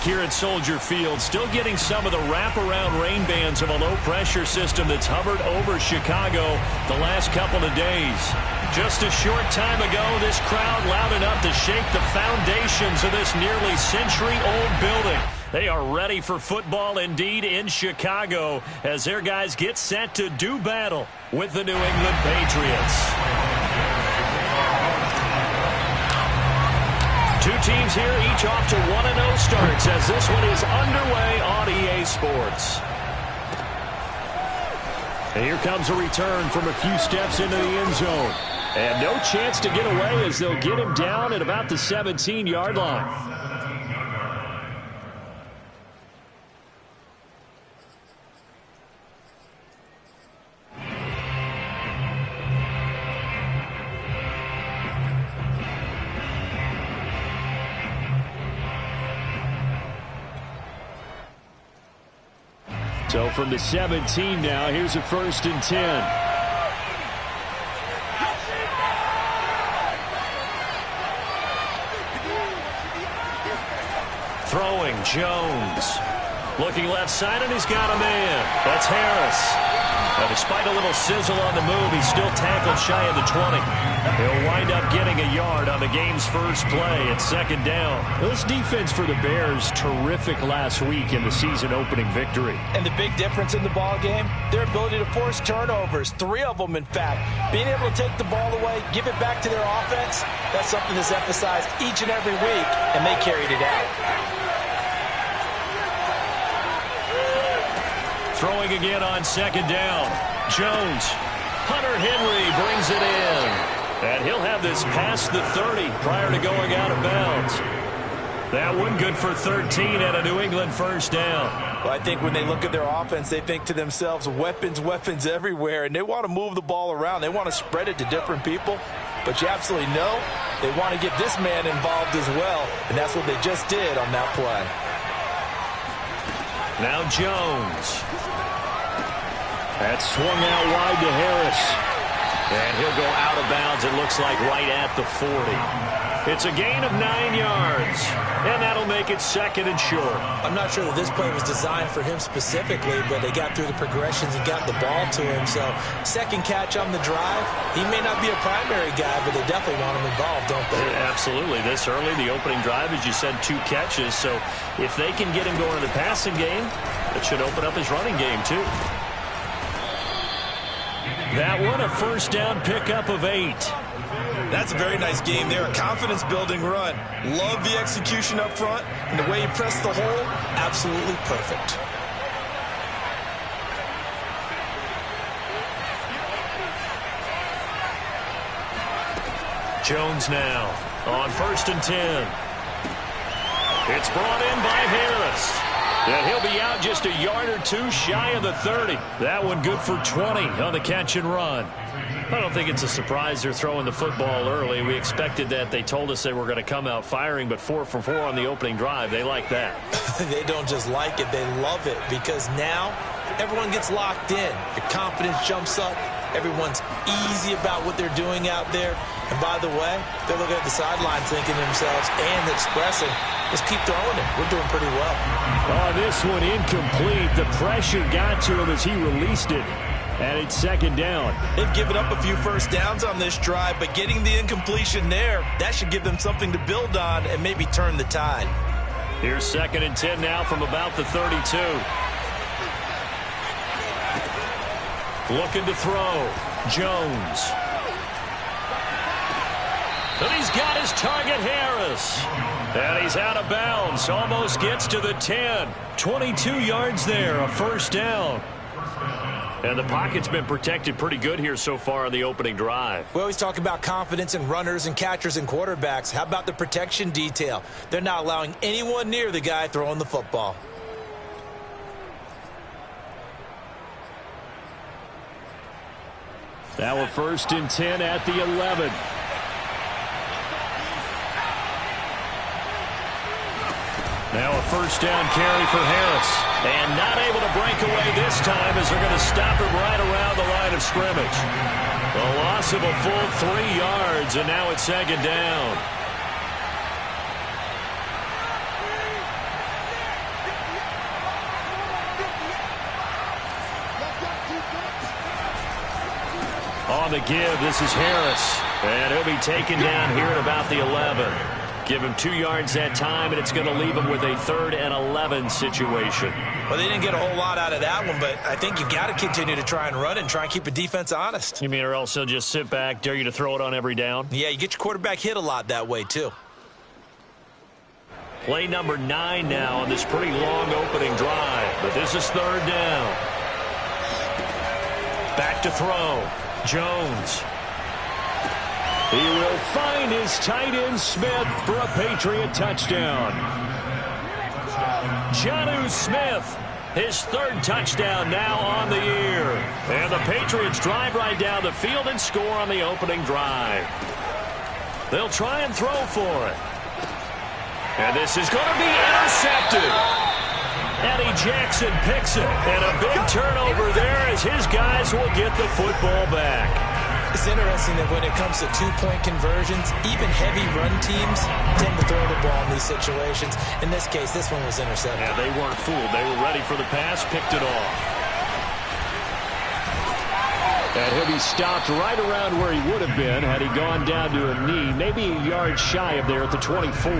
here at Soldier Field, still getting some of the wraparound rain bands of a low-pressure system that's hovered over Chicago the last couple of days. Just a short time ago, this crowd loud enough to shake the foundations of this nearly century-old building. They are ready for football indeed in Chicago as their guys get set to do battle with the New England Patriots. Two teams here, each off to 1-0 starts as this one is underway on EA Sports. And here comes a return from a few steps into the end zone. And no chance to get away as they'll get him down at about the 17-yard line. So from the 17 now, here's a 1st and 10. Throwing, Jones. Looking left side, and he's got a man. That's Harris. Now, despite a little sizzle on the move, he's still tackled shy of the 20. He'll wind up getting a yard on the game's first play at 2nd down. This defense for the Bears, terrific last week in the season-opening victory. And the big difference in the ball game, their ability to force turnovers, 3 of them, in fact. Being able to take the ball away, give it back to their offense, that's something that's emphasized each and every week, and they carried it out. Throwing again on 2nd down. Jones. Hunter Henry brings it in. And he'll have this past the 30 prior to going out of bounds. That one good for 13 and a New England 1st down. Well, I think when they look at their offense, they think to themselves, weapons, weapons everywhere. And they want to move the ball around. They want to spread it to different people. But you absolutely know they want to get this man involved as well. And that's what they just did on that play. Now Jones. That's swung out wide to Harris. And he'll go out of bounds, it looks like, right at the 40. It's a gain of 9 yards. And that'll make it 2nd and short. I'm not sure that this play was designed for him specifically, but they got through the progressions and got the ball to him. So, 2nd catch on the drive. He may not be a primary guy, but they definitely want him involved, don't they? Yeah, absolutely. This early, the opening drive, as you said, 2 catches. So, if they can get him going in the passing game, it should open up his running game, too. That one, a 1st down pickup of 8. That's a very nice game there, a confidence-building run. Love the execution up front, and the way he pressed the hole, absolutely perfect. Jones now on 1st and 10. It's brought in by Harris. And he'll be out just a yard or 2 shy of the 30. That one good for 20 on the catch and run. I don't think it's a surprise they're throwing the football early. We expected that. They told us they were going to come out firing, but 4 for 4 on the opening drive. They like that. They don't just like it, they love it, because now everyone gets locked in. Your confidence jumps up. Everyone's easy about what they're doing out there. And by the way, they're looking at the sideline thinking to themselves and expressing, just keep throwing it. We're doing pretty well. Oh, this one incomplete. The pressure got to him as he released it. And it's 2nd down. They've given up a few 1st downs on this drive, but getting the incompletion there, that should give them something to build on and maybe turn the tide. Here's 2nd and 10 now from about the 32. Looking to throw. Jones. And he's got his target, Harris. And he's out of bounds. Almost gets to the 10. 22 yards there, a 1st down. And the pocket's been protected pretty good here so far on the opening drive. We always talk about confidence in runners and catchers and quarterbacks. How about the protection detail? They're not allowing anyone near the guy throwing the football. Now a 1st and 10 at the 11. Now a 1st down carry for Harris. And not able to break away this time as they're going to stop him right around the line of scrimmage. A loss of a full 3 yards, and now it's 2nd down. On the give, this is Harris. And he'll be taken down here at about the 11. Give him 2 yards that time, and it's going to leave him with a 3rd and 11 situation. Well, they didn't get a whole lot out of that one, but I think you got to continue to try and run and try and keep the defense honest. You mean or else he'll just sit back, dare you to throw it on every down? Yeah, you get your quarterback hit a lot that way, too. Play number 9 now on this pretty long opening drive, but this is 3rd down. Back to throw. Jones. He will find his tight end Smith for a Patriot touchdown. Jonnu Smith, his 3rd touchdown now on the year. And the Patriots drive right down the field and score on the opening drive. They'll try and throw for it. And this is going to be intercepted. Eddie Jackson picks it. And a big turnover there as his guys will get the football back. It's interesting that when it comes to 2-point conversions, even heavy run teams tend to throw the ball in these situations. In this case, this one was intercepted. Yeah, they weren't fooled. They were ready for the pass, picked it off. And he'll be stopped right around where he would have been had he gone down to a knee, maybe a yard shy of there at the 24.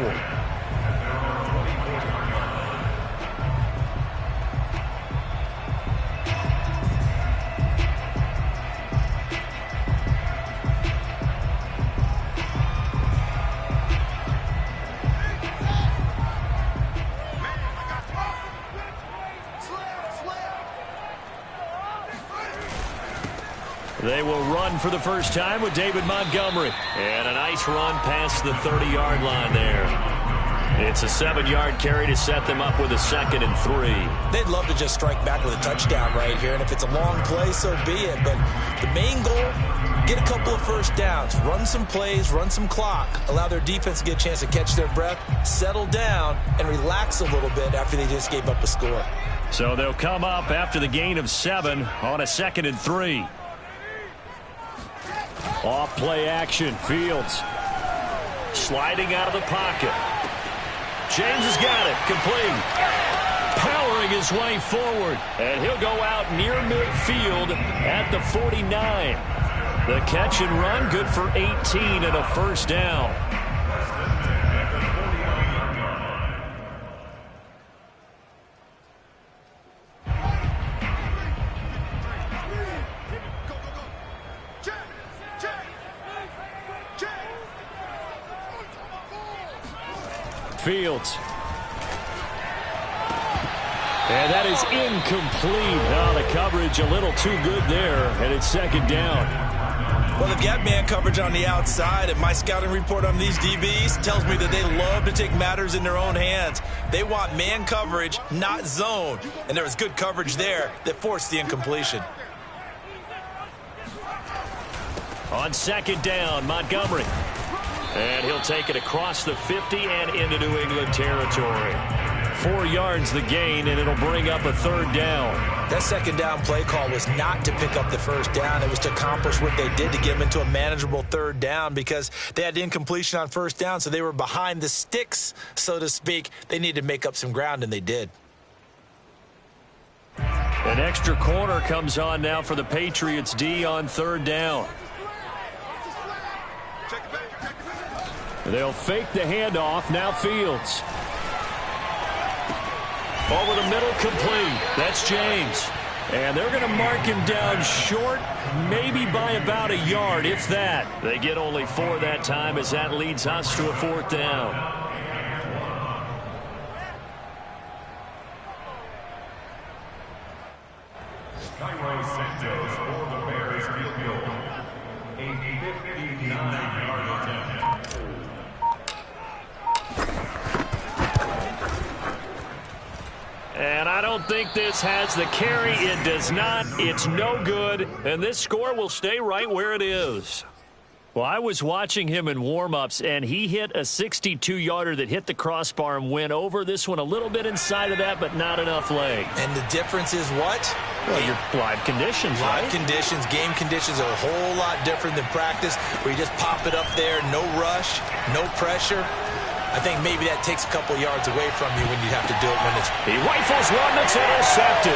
They will run for the first time with David Montgomery. And a nice run past the 30-yard line there. It's a 7-yard carry to set them up with a 2nd and 3. They'd love to just strike back with a touchdown right here. And if it's a long play, so be it. But the main goal, get a couple of first downs. Run some plays, run some clock. Allow their defense to get a chance to catch their breath, settle down, and relax a little bit after they just gave up a score. So they'll come up after the gain of 7 on a 2nd and 3. Off play action, Fields. Sliding out of the pocket. James has got it, complete. Powering his way forward. And he'll go out near midfield at the 49. The catch and run, good for 18 and a first down. Fields. And that is incomplete. Oh, the coverage a little too good there, and it's 2nd down. Well, they've got man coverage on the outside, and my scouting report on these DBs tells me that they love to take matters in their own hands. They want man coverage, not zone. And there was good coverage there that forced the incompletion. On 2nd down, Montgomery. And he'll take it across the 50 and into New England territory. 4 yards the gain, and it'll bring up a 3rd down. That 2nd down play call was not to pick up the first down. It was to accomplish what they did to get them into a manageable 3rd down because they had incompletion on first down, so they were behind the sticks, so to speak. They needed to make up some ground, and they did. An extra corner comes on now for the Patriots D on 3rd down. They'll fake the handoff. Now Fields. Over the middle, complete. That's James. And they're going to mark him down short, maybe by about a yard, if that. They get only 4 that time as that leads us to a 4th down. Cairo Santos for the Bears field goal. A 59-yard attempt. And I don't think this has the carry. It does not. It's no good. And this score will stay right where it is. Well, I was watching him in warm-ups, and he hit a 62-yarder that hit the crossbar and went over. This one a little bit inside of that, but not enough leg. And the difference is what? Well, your live conditions, right? Live conditions, game conditions are a whole lot different than practice, where you just pop it up there, no rush, no pressure. I think maybe that takes a couple yards away from you when you have to do it when it's... He rifles one that's intercepted.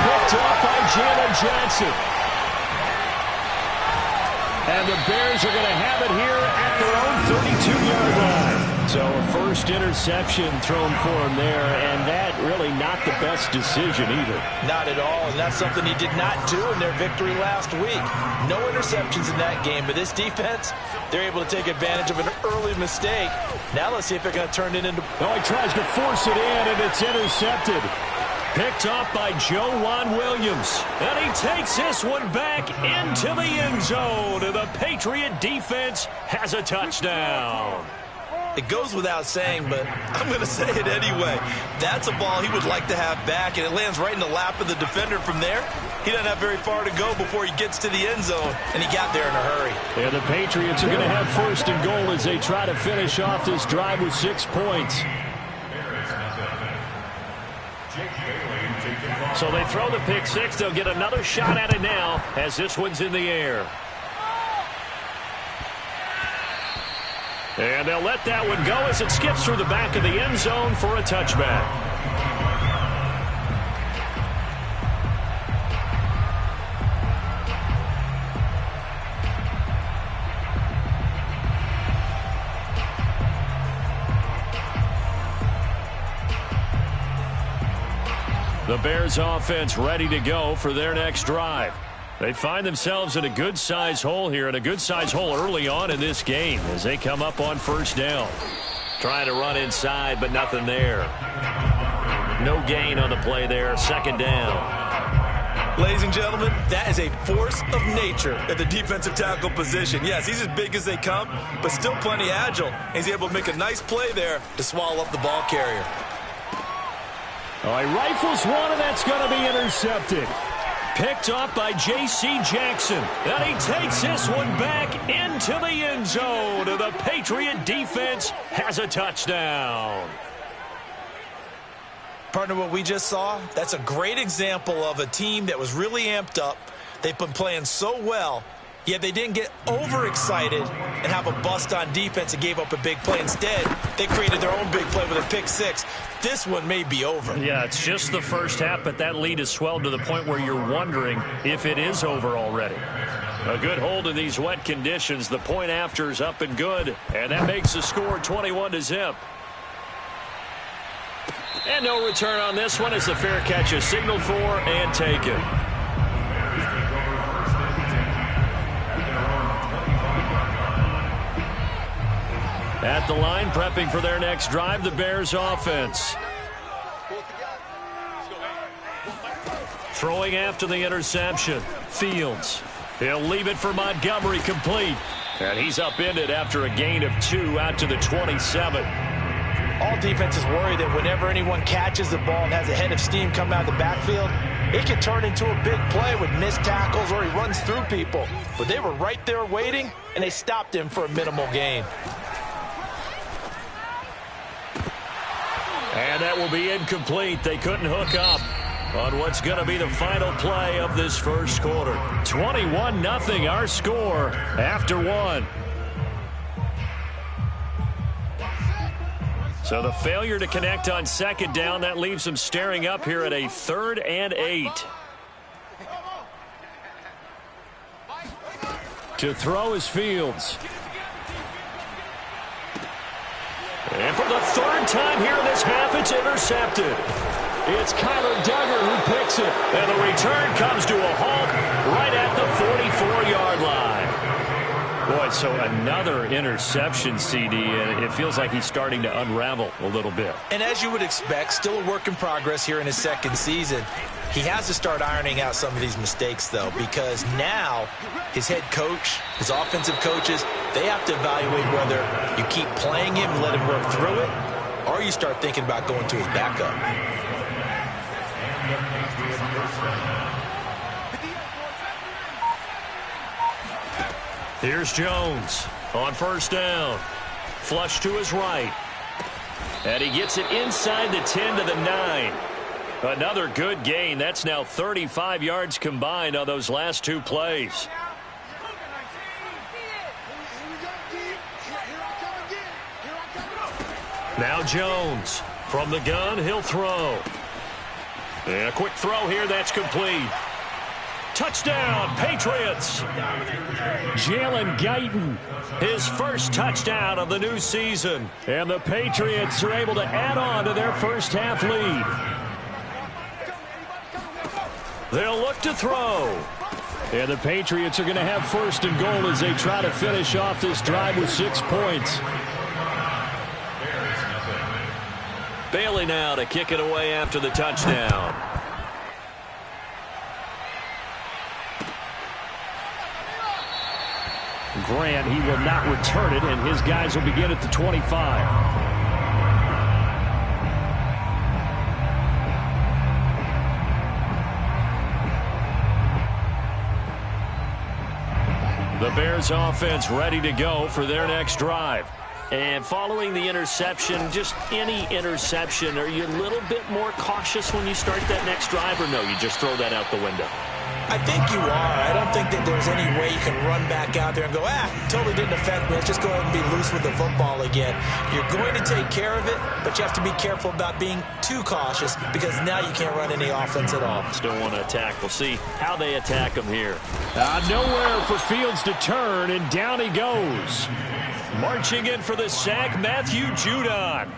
Picked up by Jalen Johnson. And the Bears are going to have it here at their own 32-yard line. So a first interception thrown for him there, and that really not the best decision either. Not at all, and that's something he did not do in their victory last week. No interceptions in that game, but this defense, they're able to take advantage of an early mistake. Now let's see if they're going to turn it into... Oh, he tries to force it in, and it's intercepted. Picked off by Joejuan Williams. And he takes this one back into the end zone. And the Patriot defense has a touchdown. It goes without saying, but I'm going to say it anyway. That's a ball he would like to have back, and it lands right in the lap of the defender from there. He doesn't have very far to go before he gets to the end zone, and he got there in a hurry. And the Patriots are going to have first and goal as they try to finish off this drive with 6 points. So they throw the pick six. They'll get another shot at it now as this one's in the air. And they'll let that one go as it skips through the back of the end zone for a touchback. The Bears offense ready to go for their next drive. They find themselves in a good-sized hole here, and a good-sized hole early on in this game as they come up on first down. Trying to run inside, but nothing there. No gain on the play there. Second down. Ladies and gentlemen, that is a force of nature at the defensive tackle position. Yes, he's as big as they come, but still plenty agile. He's able to make a nice play there to swallow up the ball carrier. All right, rifles one, and that's going to be intercepted. Picked off by J.C. Jackson. And he takes this one back into the end zone. And the Patriot defense has a touchdown. Partner, what we just saw, that's a great example of a team that was really amped up. They've been playing so well, yet they didn't get overexcited and have a bust on defense and gave up a big play. Instead, they created their own big play with a pick six. This one may be over. Yeah, it's just the first half, but that lead has swelled to the point where you're wondering if it is over already. A good hold in these wet conditions. The point after is up and good, and that makes the score 21-0. And no return on this one as the fair catch is signaled for and taken. At the line, prepping for their next drive, the Bears offense. Throwing after the interception, Fields. He'll leave it for Montgomery, complete. And he's upended after a gain of 2 out to the 27. All defenses worry that whenever anyone catches the ball and has a head of steam come out of the backfield, it can turn into a big play with missed tackles or he runs through people. But they were right there waiting, and they stopped him for a minimal gain. And that will be incomplete. They couldn't hook up on what's going to be the final play of this first quarter. 21-0 our score after 1. So the failure to connect on second down, that leaves them staring up here at a 3rd and 8. To throw is Fields. And for the 3rd time here in this half, it's intercepted. It's Kyler Duggar who picks it. And the return comes to a halt right at the 44-yard line. Boy, so another interception, CD, and it feels like he's starting to unravel a little bit. And as you would expect, still a work in progress here in his second season. He has to start ironing out some of these mistakes, though, because now his head coach, his offensive coaches, they have to evaluate whether you keep playing him and let him work through it, or you start thinking about going to his backup. Here's Jones on first down. Flush to his right. And he gets it inside the 10 to the 9. Another good gain. That's now 35 yards combined on those last 2 plays. Now Jones from the gun. He'll throw. And a quick throw here. That's complete. Touchdown, Patriots. Jalen Guyton, his first touchdown of the new season. And the Patriots are able to add on to their first half lead. They'll look to throw. And the Patriots are going to have first and goal as they try to finish off this drive with 6 points. Bailey now to kick it away after the touchdown. Grant, he will not return it, and his guys will begin at the 25. The Bears offense ready to go for their next drive. And following the interception, just any interception, are you a little bit more cautious when you start that next drive, or no, you just throw that out the window? I think you are. I don't think that there's any way you can run back out there and go, totally didn't affect me. Let's just go ahead and be loose with the football again. You're going to take care of it, but you have to be careful about being too cautious because now you can't run any offense at all. Still want to attack. We'll see how they attack them here. Nowhere for Fields to turn, and down he goes. Marching in for the sack, Matthew Judon.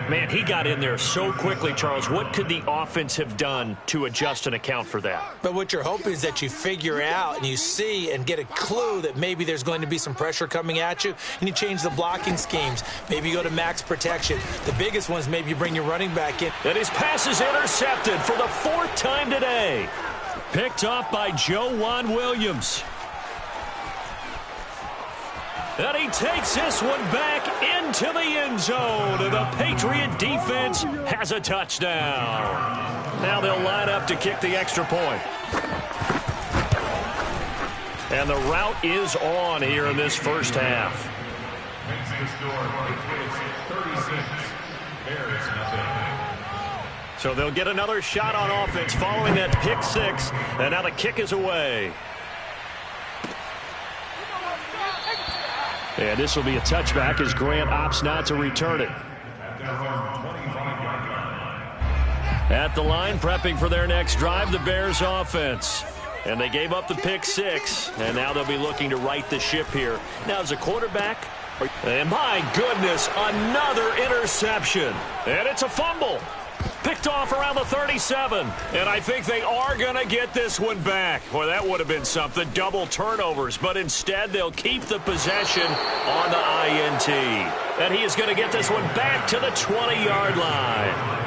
Man, he got in there so quickly, Charles. What could the offense have done to adjust and account for that? But what you're hoping is that you figure out and you see and get a clue that maybe there's going to be some pressure coming at you, and you change the blocking schemes. Maybe you go to max protection. The biggest one is maybe you bring your running back in. And his pass is intercepted for the 4th time today. Picked off by Joejuan Williams. And he takes this one back into the end zone. And the Patriot defense has a touchdown. Now they'll line up to kick the extra point. And the route is on here in this first half. Makes the score, Patriots 36, Bears nothing. So they'll get another shot on offense following that pick 6. And now the kick is away. And this will be a touchback as Grant opts not to return it. At the line, prepping for their next drive, the Bears offense. And they gave up the pick 6, and now they'll be looking to right the ship here. Now, as a quarterback, and my goodness, another interception. And it's a fumble. Picked off around the 37. And I think they are going to get this one back. Boy, that would have been something. Double turnovers. But instead, they'll keep the possession on the INT. And he is going to get this one back to the 20-yard line.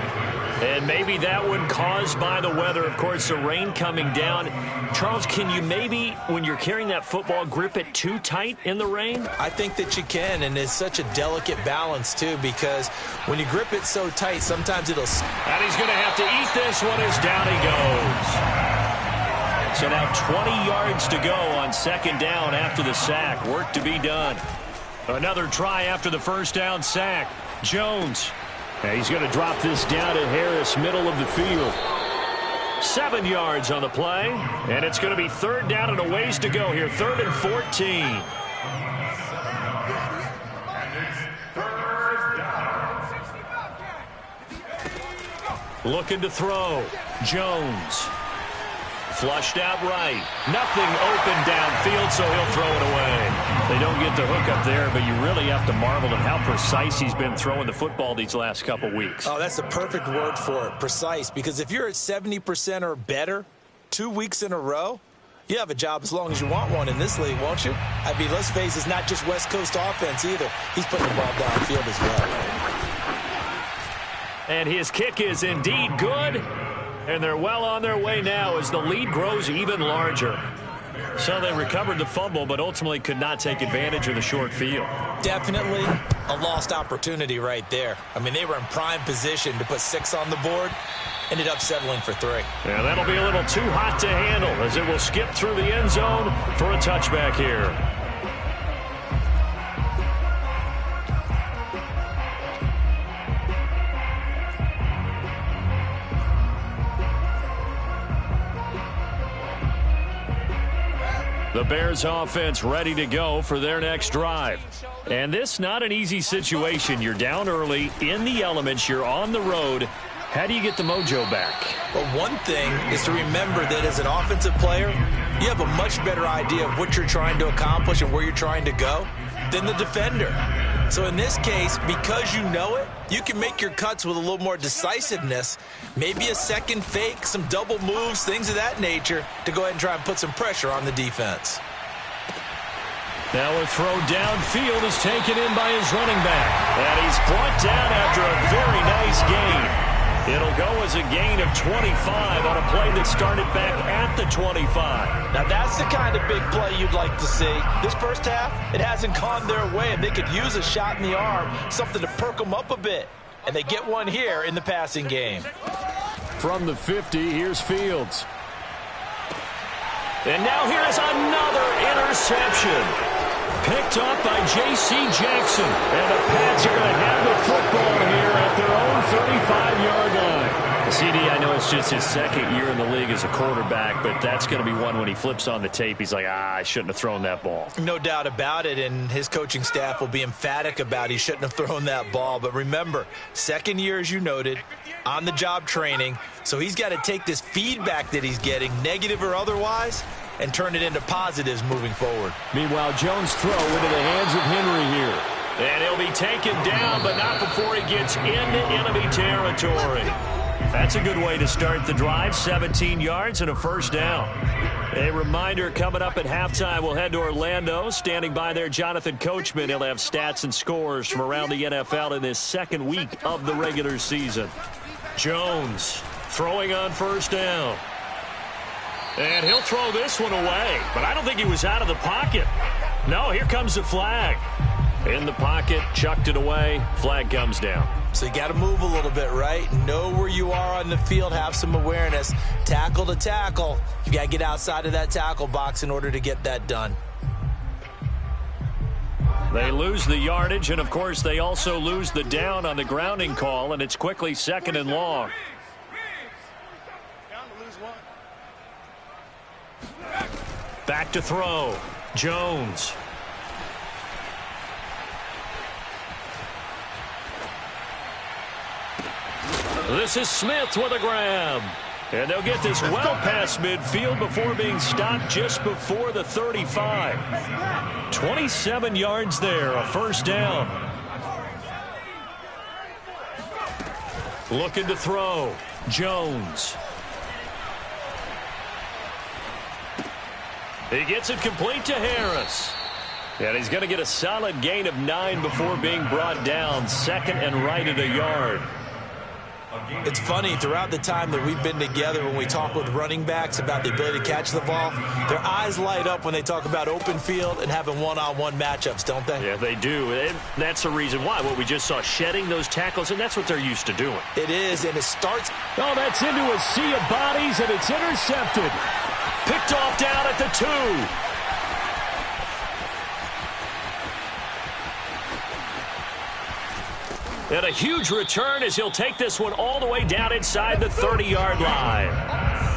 And maybe that one caused by the weather. Of course, the rain coming down. Charles, can you maybe, when you're carrying that football, grip it too tight in the rain? I think that you can, and it's such a delicate balance, too, because when you grip it so tight, sometimes it'll... And he's going to have to eat this one as down he goes. So now 20 yards to go on second down after the sack. Work to be done. Another try after the first down sack. Jones. And he's going to drop this down to Harris, middle of the field. 7 yards on the play. And it's going to be third down and a ways to go here. 3rd and 14. Looking to throw. Jones. Flushed out right. Nothing open downfield, so he'll throw it away. They don't get the hook up there, but you really have to marvel at how precise he's been throwing the football these last couple weeks. Oh, that's the perfect word for it, precise, because if you're at 70% or better 2 weeks in a row, you have a job as long as you want one in this league, won't you? I mean, let's face it, it's not just West Coast offense either. He's putting the ball downfield as well. And his kick is indeed good. And they're well on their way now as the lead grows even larger. So they recovered the fumble, but ultimately could not take advantage of the short field. Definitely a lost opportunity right there. I mean, they were in prime position to put 6 on the board. Ended up settling for 3. Yeah, that'll be a little too hot to handle as it will skip through the end zone for a touchback here. The Bears offense ready to go for their next drive. And this not an easy situation. You're down early in the elements. You're on the road. How do you get the mojo back? Well, one thing is to remember that as an offensive player, you have a much better idea of what you're trying to accomplish and where you're trying to go than the defender. So in this case, because you know it, you can make your cuts with a little more decisiveness, maybe a second fake, some double moves, things of that nature, to go ahead and try and put some pressure on the defense. Now a throw downfield is taken in by his running back. And he's brought down after a very nice gain. It'll go as a gain of 25 on a play that started back at the 25. Now that's the kind of big play you'd like to see. This first half, it hasn't gone their way, and they could use a shot in the arm, something to perk them up a bit. And they get one here in the passing game. From the 50, here's Fields. And now here's another interception. Picked up by J.C. Jackson. And the Pats are going to have the football here at their own 35-yard line. CD, I know it's just his second year in the league as a quarterback, but that's going to be one when he flips on the tape. He's like, I shouldn't have thrown that ball. No doubt about it, and his coaching staff will be emphatic about he shouldn't have thrown that ball. But remember, second year, as you noted, on-the-job training, so he's got to take this feedback that he's getting, negative or otherwise, and turn it into positives moving forward. Meanwhile, Jones' throw into the hands of Henry here. And he'll be taken down, but not before he gets into enemy territory. That's a good way to start the drive, 17 yards and a first down. A reminder, coming up at halftime, we'll head to Orlando. Standing by there, Jonathan Coachman. He'll have stats and scores from around the NFL in this second week of the regular season. Jones throwing on first down. And he'll throw this one away, but I don't think he was out of the pocket. No, here comes the flag. In the pocket, chucked it away, flag comes down. So you got to move a little bit, right? Know where you are on the field, have some awareness. Tackle to tackle. You got to get outside of that tackle box in order to get that done. They lose the yardage, and of course they also lose the down on the grounding call, and it's quickly second and long. Back to throw. Jones. This is Smith with a grab. And they'll get this well past midfield before being stopped just before the 35. 27 yards there, a first down. Looking to throw. Jones. He gets it complete to Harris. And he's going to get a solid gain of 9 before being brought down. Second and right at a yard. It's funny, throughout the time that we've been together, when we talk with running backs about the ability to catch the ball, their eyes light up when they talk about open field and having one-on-one matchups, don't they? Yeah, they do. And that's the reason why. What we just saw, shedding those tackles, and that's what they're used to doing. It is, and it starts. Oh, that's into a sea of bodies, and it's intercepted. Picked off down at the 2. And a huge return as he'll take this one all the way down inside the 30-yard line.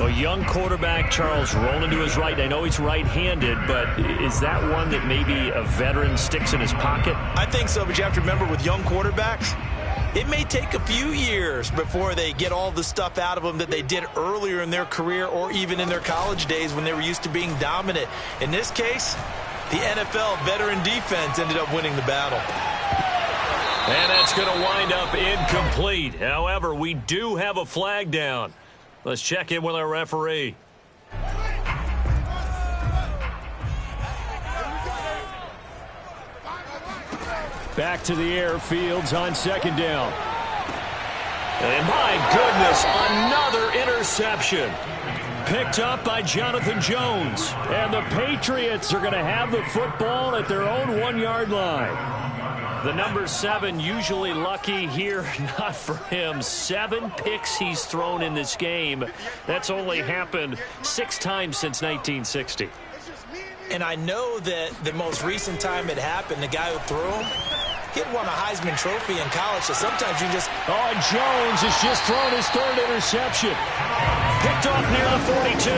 A young quarterback, Charles, rolling to his right. I know he's right-handed, but is that one that maybe a veteran sticks in his pocket? I think so, but you have to remember with young quarterbacks, it may take a few years before they get all the stuff out of them that they did earlier in their career or even in their college days when they were used to being dominant. In this case, the NFL veteran defense ended up winning the battle. And that's going to wind up incomplete. However, we do have a flag down. Let's check in with our referee. Back to the air, Fields on second down. And my goodness, another interception. Picked up by Jonathan Jones. And the Patriots are going to have the football at their own 1-yard line. The number 7 usually lucky here, not for him. 7 picks he's thrown in this game. That's only happened 6 times since 1960. And I know that the most recent time it happened, the guy who threw him, he had won a Heisman Trophy in college, so sometimes you just... Oh, Jones has just thrown his 3rd interception. Picked off near the 42.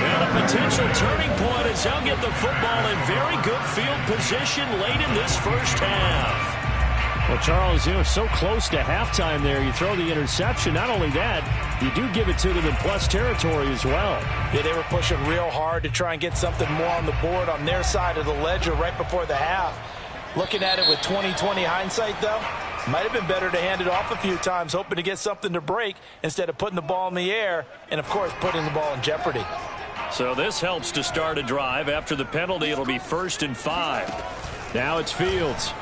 And a potential turning point as he'll get the football in very good field position late in this first half. Well, Charles, so close to halftime there. You throw the interception. Not only that, you do give it to them in plus territory as well. Yeah, they were pushing real hard to try and get something more on the board on their side of the ledger right before the half. Looking at it with 20/20 hindsight, though, might have been better to hand it off a few times, hoping to get something to break instead of putting the ball in the air and, of course, putting the ball in jeopardy. So this helps to start a drive. After the penalty, it'll be 1st and 5. Now it's Fields.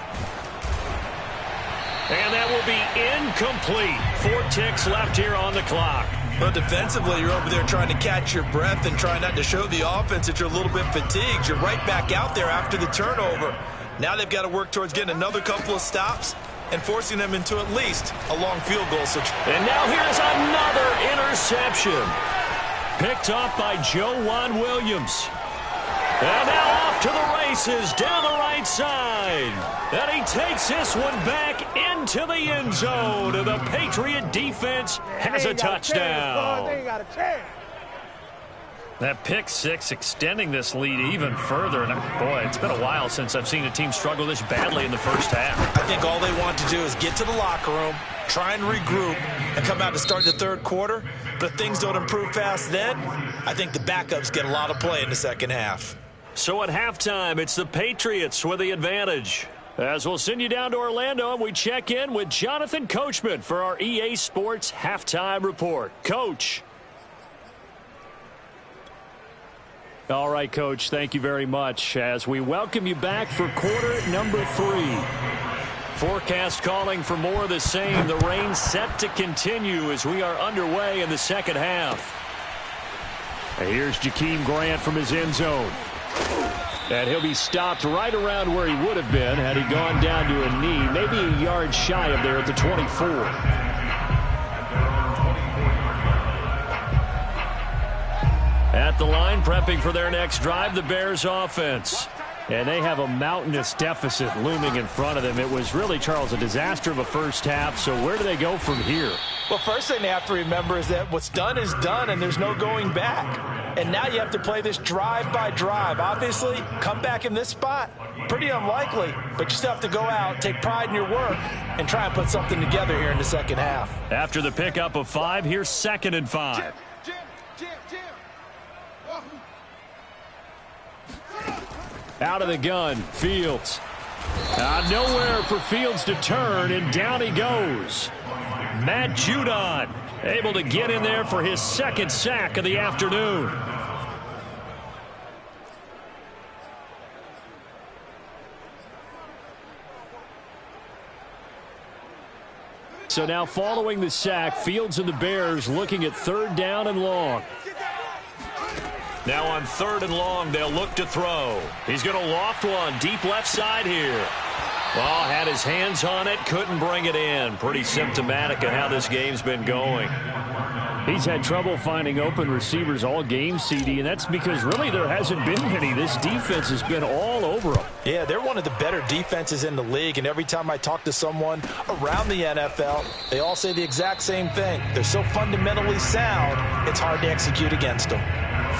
And that will be incomplete. 4 ticks left here on the clock. Well, defensively, you're over there trying to catch your breath and trying not to show the offense that you're a little bit fatigued. You're right back out there after the turnover. Now they've got to work towards getting another couple of stops and forcing them into at least a long field goal situation. And now here's another interception. Picked off by Joejuan Williams. And now off to the races down the right side. And he takes this one back into the end zone. And the Patriot defense has a touchdown. That pick six extending this lead even further. And boy, it's been a while since I've seen a team struggle this badly in the first half. I think all they want to do is get to the locker room, try and regroup, and come out to start the third quarter. But if things don't improve fast then, I think the backups get a lot of play in the second half. So at halftime, it's the Patriots with the advantage. As we'll send you down to Orlando, and we check in with Jonathan Coachman for our EA Sports Halftime Report. Coach. All right, Coach, thank you very much as we welcome you back for quarter number 3. Forecast calling for more of the same. The rain set to continue as we are underway in the second half. And here's Jakeem Grant from his end zone. And he'll be stopped right around where he would have been had he gone down to a knee, maybe a yard shy of there at the 24. At the line, prepping for their next drive, the Bears offense. And they have a mountainous deficit looming in front of them. It was really, Charles, a disaster of a first half. So where do they go from here? Well, first thing they have to remember is that what's done is done, and there's no going back. And now you have to play this drive by drive. Obviously, come back in this spot, pretty unlikely. But you still have to go out, take pride in your work, and try and put something together here in the second half. After the pickup of 5, here's 2nd and 5. Out of the gun, Fields. Nowhere for Fields to turn, and down he goes. Matt Judon able to get in there for his 2nd sack of the afternoon. So now following the sack, Fields and the Bears looking at 3rd down and long. Now on 3rd and long, they'll look to throw. He's going to loft one deep left side here. Well, had his hands on it, couldn't bring it in. Pretty symptomatic of how this game's been going. He's had trouble finding open receivers all game, CD, and that's because really there hasn't been many. This defense has been all over them. Yeah, they're one of the better defenses in the league, and every time I talk to someone around the NFL, they all say the exact same thing. They're so fundamentally sound, it's hard to execute against them.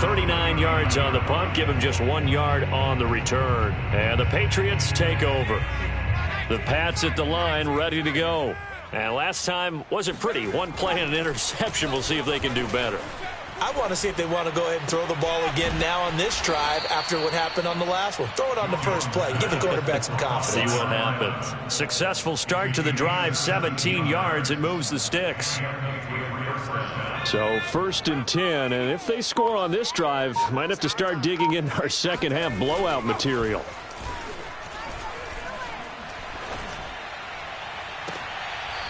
39 yards on the punt, give him just 1 yard on the return. And the Patriots take over. The Pats at the line, ready to go. And last time wasn't pretty. 1 play and an interception. We'll see if they can do better. I want to see if they want to go ahead and throw the ball again now on this drive after what happened on the last one. Throw it on the first play. Give the quarterback some confidence. See what happens. Successful start to the drive, 17 yards. It moves the sticks. So 1st and 10, and if they score on this drive, might have to start digging in our second half blowout material.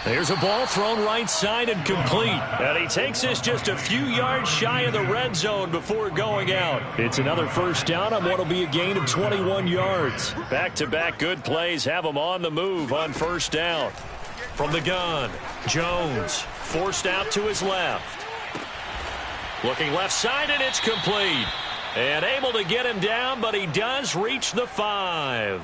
There's a ball thrown right side and complete. And he takes this just a few yards shy of the red zone before going out. It's another 1st down on what will be a gain of 21 yards. Back-to-back good plays have him on the move on 1st down. From the gun, Jones forced out to his left. Looking left side, and it's complete. And able to get him down, but he does reach the 5.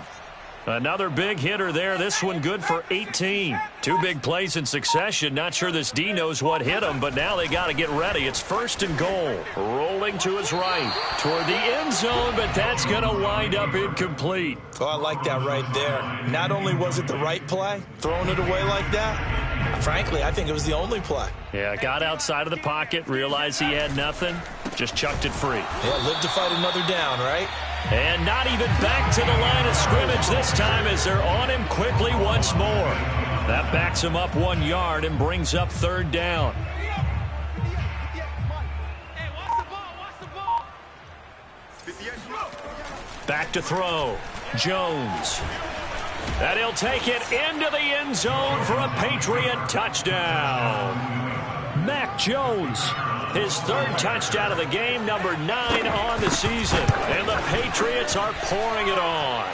Another big hitter there. This one good for 18. Two big plays in succession. Not sure this D knows what hit him, but now they got to get ready. It's 1st and goal. Rolling to his right toward the end zone, but that's going to wind up incomplete. Oh, I like that right there. Not only was it the right play, throwing it away like that, frankly, I think it was the only play. Yeah, got outside of the pocket, realized he had nothing, just chucked it free. Yeah, live to fight another down, right? And not even back to the line of scrimmage this time as they're on him quickly once more. That backs him up 1 yard and brings up 3rd down. Back to throw. Jones. And he'll take it into the end zone for a Patriot touchdown. Mac Jones, his 3rd touchdown of the game, number 9 on the season. And the Patriots are pouring it on.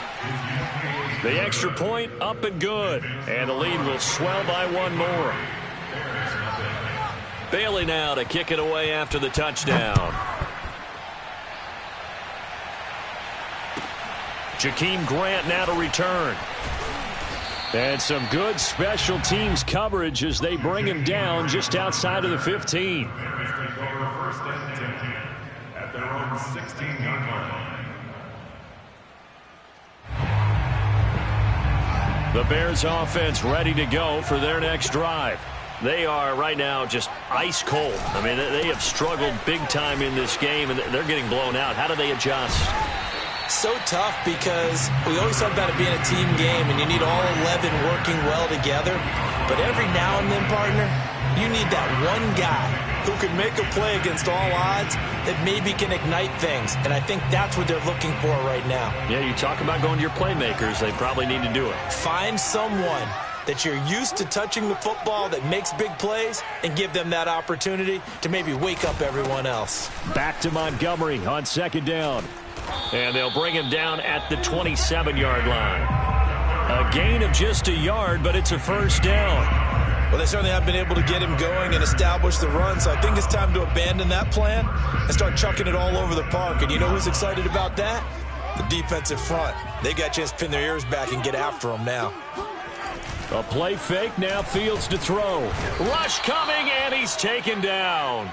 The extra point up and good. And the lead will swell by 1 more. Bailey now to kick it away after the touchdown. Jakeem Grant now to return. And some good special teams coverage as they bring him down just outside of the 15. At their own 16-yard line. The Bears offense ready to go for their next drive. They are right now just ice cold. I mean, they have struggled big time in this game, and they're getting blown out. How do they adjust? So tough because we always talk about it being a team game and you need all 11 working well together. But every now and then, partner, you need that one guy who can make a play against all odds that maybe can ignite things. And I think that's what they're looking for right now. Yeah, you talk about going to your playmakers. They probably need to do it. Find someone that you're used to touching the football that makes big plays and give them that opportunity to maybe wake up everyone else. Back to Montgomery on 2nd down. And they'll bring him down at the 27-yard line. A gain of just a yard, but it's a 1st down. Well, they certainly have been able to get him going and establish the run, so I think it's time to abandon that plan and start chucking it all over the park. And you know who's excited about that? The defensive front. They got a chance to pin their ears back and get after him now. A play fake, now Fields to throw. Rush coming, and he's taken down.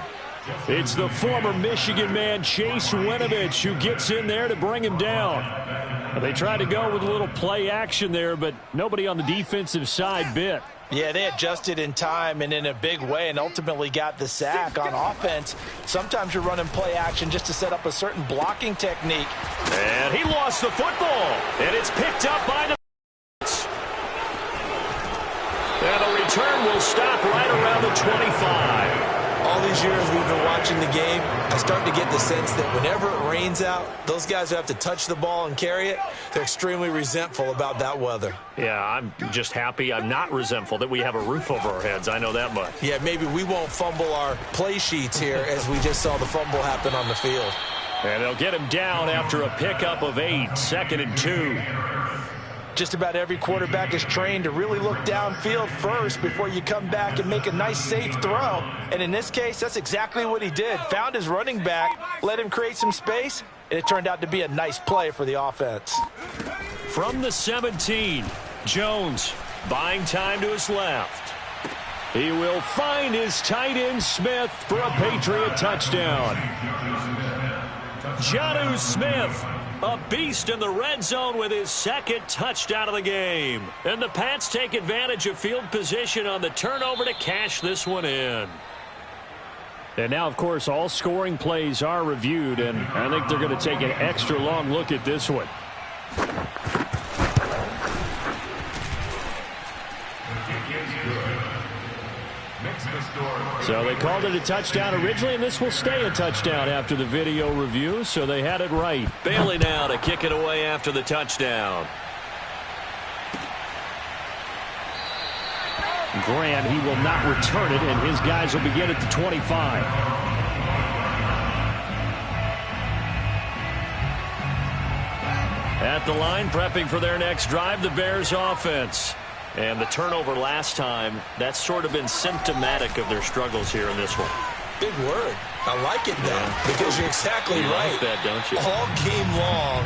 It's the former Michigan man, Chase Winovich, who gets in there to bring him down. They tried to go with a little play action there, but nobody on the defensive side bit. Yeah, they adjusted in time and in a big way and ultimately got the sack on offense. Sometimes you're running play action just to set up a certain blocking technique. And he lost the football, and it's picked up by the... And the return will stop right around the 25. All these years we've been watching the game, I start to get the sense that whenever it rains out, those guys who have to touch the ball and carry it, they're extremely resentful about that weather. Yeah, I'm just happy I'm not resentful that we have a roof over our heads. I know that much. Yeah, maybe we won't fumble our play sheets here as we just saw the fumble happen on the field. And they'll get him down after a pickup of 8, 2nd and 2. Just about every quarterback is trained to really look downfield first before you come back and make a nice, safe throw. And in this case, that's exactly what he did. Found his running back, let him create some space, and it turned out to be a nice play for the offense. From the 17, Jones buying time to his left. He will find his tight end Smith for a Patriot touchdown. Jonnu Smith, a beast in the red zone with his 2nd touchdown of the game. And the Pats take advantage of field position on the turnover to cash this one in. And now, of course, all scoring plays are reviewed, and I think they're going to take an extra long look at this one. So they called it a touchdown originally, and this will stay a touchdown after the video review, so they had it right. Bailey now to kick it away after the touchdown. Grant, he will not return it, and his guys will begin at the 25. At the line, prepping for their next drive, the Bears offense. And the turnover last time, that's sort of been symptomatic of their struggles here in this one. Big word. I like it, though, because you're exactly right. You like that, don't you? All game long,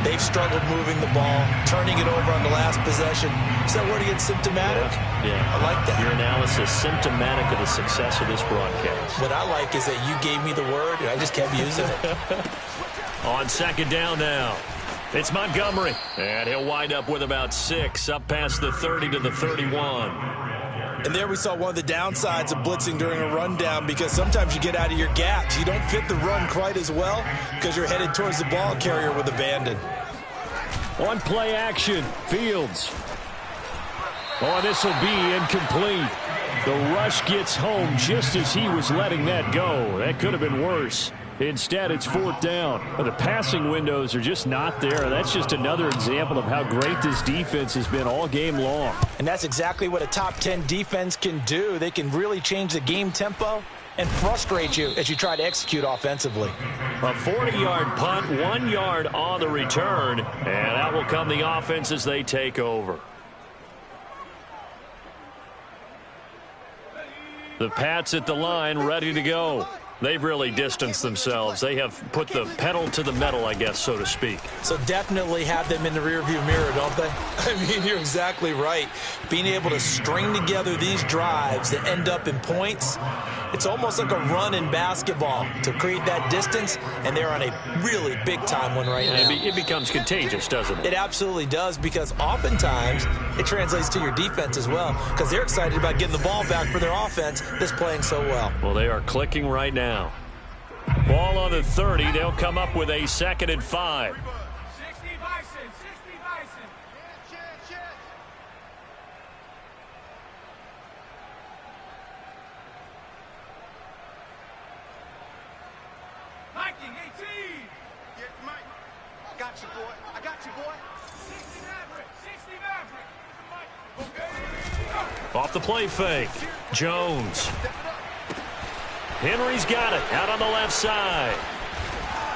They've struggled moving the ball, turning it over on the last possession. Is that word again, symptomatic? Yeah. I like that. Your analysis, symptomatic of the success of this broadcast. What I like is that you gave me the word, and I just kept using it. On second down now, it's Montgomery. And he'll wind up with about 6, up past the 30 to the 31. And there we saw one of the downsides of blitzing during a rundown, because sometimes you get out of your gaps. You don't fit the run quite as well because you're headed towards the ball carrier with abandon. On play action, Fields. Oh, this will be incomplete. The rush gets home just as he was letting that go. That could have been worse. Instead, it's 4th down. The passing windows are just not there. That's just another example of how great this defense has been all game long. And that's exactly what a top 10 defense can do. They can really change the game tempo and frustrate you as you try to execute offensively. A 40-yard punt, 1 yard on the return, and out will come the offense as they take over. The Pats at the line, ready to go. They've really distanced themselves. They have put the pedal to the metal, I guess, so to speak. So definitely have them in the rearview mirror, don't they? I mean, you're exactly right. Being able to string together these drives that end up in points, it's almost like a run in basketball to create that distance, and they're on a really big-time one right now. It becomes contagious, doesn't it? It absolutely does, because oftentimes it translates to your defense as well, because they're excited about getting the ball back for their offense that's playing so well. Well, they are clicking right now. Ball on the 30. They'll come up with a 2nd and 5. 60 Bison, 60 Bison. Mikey, 18. Yes, Mike. I got you, boy. I got you, boy. 60 Maverick, 60 Maverick. Okay. Off the play fake. Jones. Henry's got it out on the left side.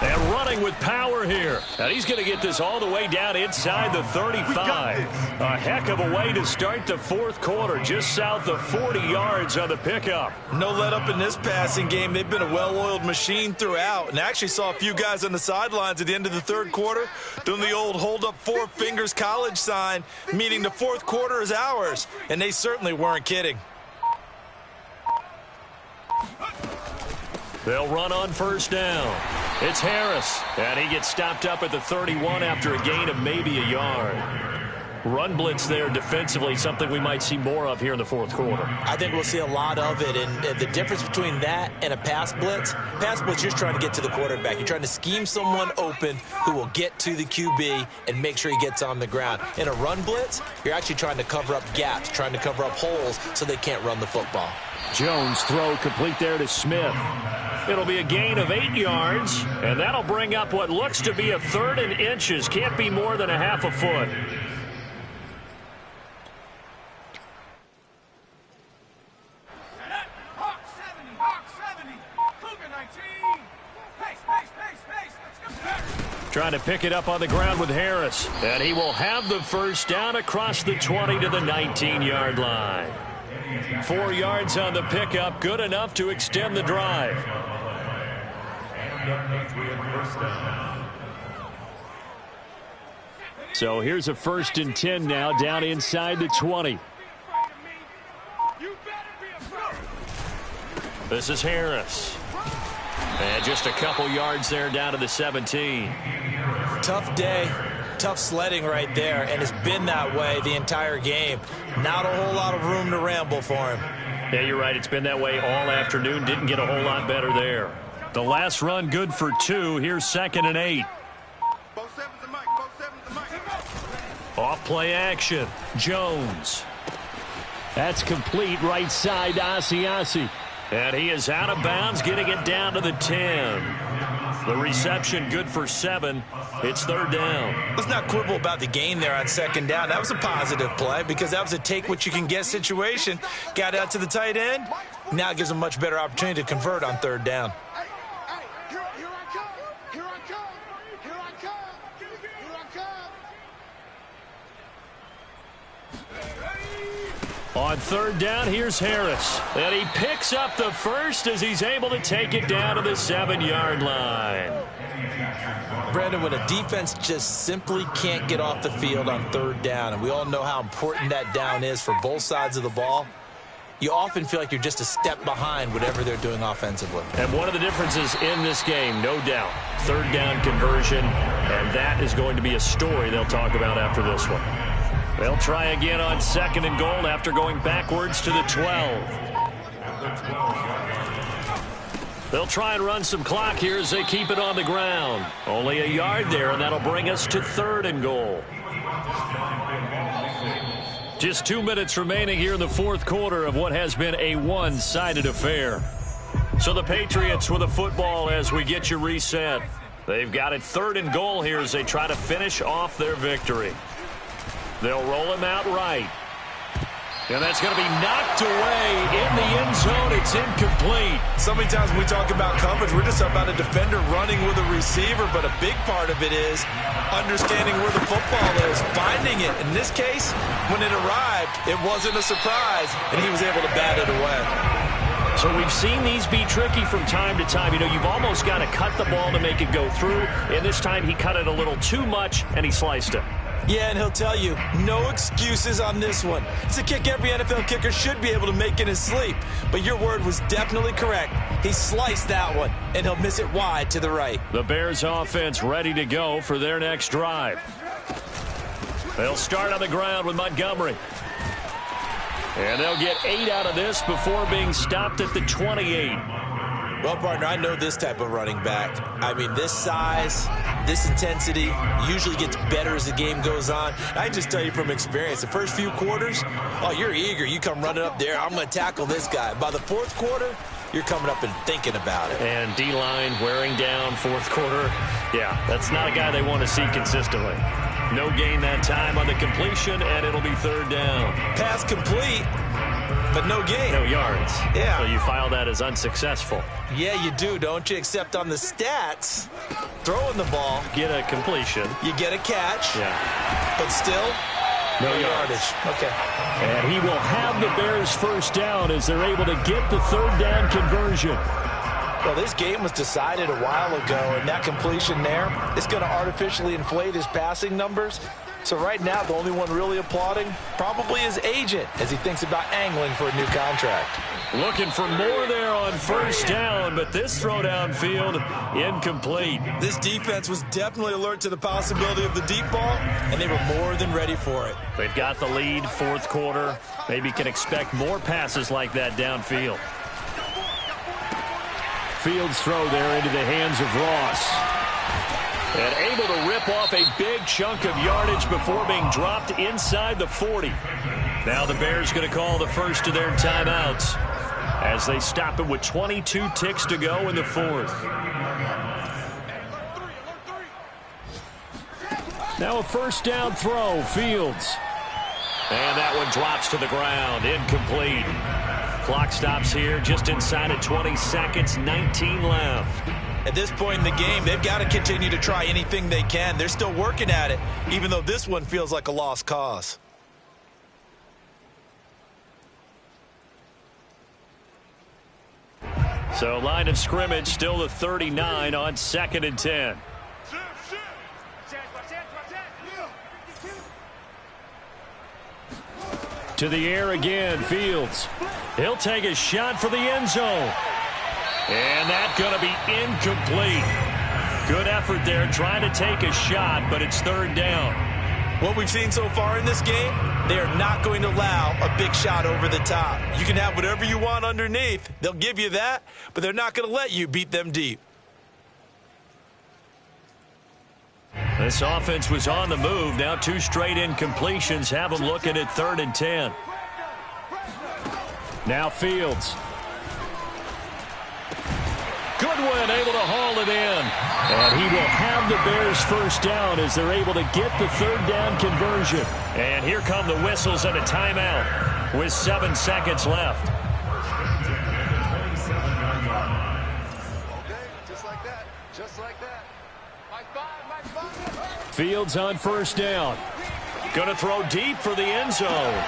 And running with power here. And he's going to get this all the way down inside the 35. A heck of a way to start the 4th quarter, just south of 40 yards on the pickup. No let up in this passing game. They've been a well-oiled machine throughout. And I actually saw a few guys on the sidelines at the end of the 3rd quarter doing the old hold up 4 fingers college sign, meaning the 4th quarter is ours. And they certainly weren't kidding. They'll run on 1st down. It's Harris, and he gets stopped up at the 31 after a gain of maybe a yard. Run blitz there defensively, something we might see more of here in the 4th quarter. I think we'll see a lot of it, and the difference between that and a pass blitz, you're just trying to get to the quarterback. You're trying to scheme someone open who will get to the QB and make sure he gets on the ground. In a run blitz, you're actually trying to cover up gaps, trying to cover up holes so they can't run the football. Jones throw complete there to Smith. It'll be a gain of 8 yards, and that'll bring up what looks to be a 3rd and inches. Can't be more than a half a foot. Hawk 70, Hawk 70. Cougar 19. Pace, pace, pace, pace. Let's go. Trying to pick it up on the ground with Harris. And he will have the 1st down across the 20 to the 19-yard line. 4 yards on the pickup, good enough to extend the drive. So here's a 1st and 10 now down inside the 20. This is Harris. And just a couple yards there down to the 17. Tough day, tough sledding right there, and it's been that way the entire game. Not a whole lot of room to ramble for him. Yeah, you're right. It's been that way all afternoon. Didn't get a whole lot better there. The last run good for 2. Here's 2nd and 8. Both sevens and Mike. Both sevens and Mike. Off play action. Jones. That's complete right side to Asiasi. And he is out of bounds, getting it down to the 10. The reception good for 7. It's 3rd down. Let's not quibble about the gain there on 2nd down. That was a positive play because that was a take-what-you-can-get situation. Got out to the tight end. Now it gives them a much better opportunity to convert on 3rd down. Here I come. Here I come. Here I come. Here I come. On third down, here's Harris. And he picks up the first as he's able to take it down to the 7-yard line. Brandon, when a defense just simply can't get off the field on third down, and we all know how important that down is for both sides of the ball, you often feel like you're just a step behind whatever they're doing offensively. And one of the differences in this game, no doubt, third down conversion, and that is going to be a story they'll talk about after this one. They'll try again on 2nd and goal after going backwards to the 12. They'll try and run some clock here as they keep it on the ground. Only a yard there, and that'll bring us to 3rd and goal. Just 2 minutes remaining here in the 4th quarter of what has been a one-sided affair. So the Patriots with the football as we get you reset. They've got it 3rd and goal here as they try to finish off their victory. They'll roll him out right. And that's going to be knocked away in the end zone. It's incomplete. So many times when we talk about coverage, we're just about a defender running with a receiver, but a big part of it is understanding where the football is, finding it. In this case, when it arrived, it wasn't a surprise, and he was able to bat it away. So we've seen these be tricky from time to time. You know, you've almost got to cut the ball to make it go through, and this time he cut it a little too much, and he sliced it. Yeah, and he'll tell you, no excuses on this one. It's a kick every NFL kicker should be able to make in his sleep. But your word was definitely correct. He sliced that one, and he'll miss it wide to the right. The Bears offense ready to go for their next drive. They'll start on the ground with Montgomery. And they'll get 8 out of this before being stopped at the 28. Well, partner, I know this type of running back. I mean, this size, this intensity usually gets better as the game goes on. I just tell you from experience, the first few quarters, oh, you're eager. You come running up there, I'm going to tackle this guy. By the 4th quarter, you're coming up and thinking about it. And D-line wearing down 4th quarter. Yeah, that's not a guy they want to see consistently. No gain that time on the completion, and it'll be 3rd down. Pass complete, but no gain. No yards. Yeah. So you file that as unsuccessful. Yeah, you do, don't you? Except on the stats, throwing the ball. Get a completion. You get a catch. Yeah. But still, no yardage. Okay. And he will have the Bears first down as they're able to get the 3rd down conversion. Well, this game was decided a while ago, and that completion there is going to artificially inflate his passing numbers. So right now, the only one really applauding probably his agent as he thinks about angling for a new contract. Looking for more there on first down, but this throw downfield incomplete. This defense was definitely alert to the possibility of the deep ball, and they were more than ready for it. They've got the lead, 4th quarter. Maybe can expect more passes like that downfield. Fields throw there into the hands of Ross. And able to rip off a big chunk of yardage before being dropped inside the 40. Now the Bears going to call the first of their timeouts as they stop it with 22 ticks to go in the 4th. Now a first down throw, Fields. And that one drops to the ground, incomplete. Clock stops here just inside of 20 seconds, 19 left. At this point in the game, they've got to continue to try anything they can. They're still working at it, even though this one feels like a lost cause. So line of scrimmage still the 39 on 2nd and 10. To the air again, Fields. He'll take a shot for the end zone. And that's going to be incomplete. Good effort there trying to take a shot, but it's 3rd down. What we've seen so far in this game, they are not going to allow a big shot over the top. You can have whatever you want underneath. They'll give you that, but they're not going to let you beat them deep. This offense was on the move. Now 2 straight incompletions have them looking at 3rd and 10. Now Fields. Goodwin able to haul it in. And he will have the Bears first down as they're able to get the 3rd down conversion. And here come the whistles and a timeout with 7 seconds left. Just like that. Just like that. Fields on first down. Going to throw deep for the end zone.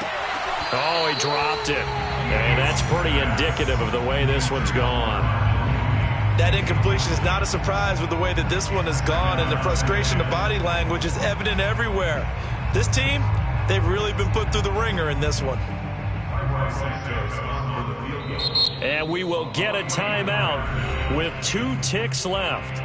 Oh, he dropped it. And that's pretty indicative of the way this one's gone. That incompletion is not a surprise with the way that this one has gone, and the frustration of body language is evident everywhere. This team, they've really been put through the ringer in this one. And we will get a timeout with 2 ticks left.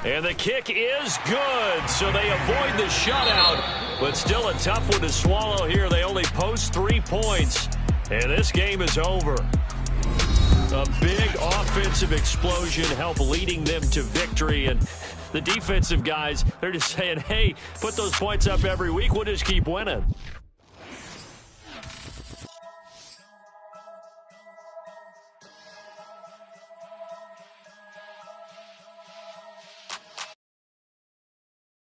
And the kick is good, so they avoid the shutout, but still a tough one to swallow here. They only post 3 points, and this game is over. A big offensive explosion helped leading them to victory, and the defensive guys, they're just saying, hey, put those points up every week, we'll just keep winning.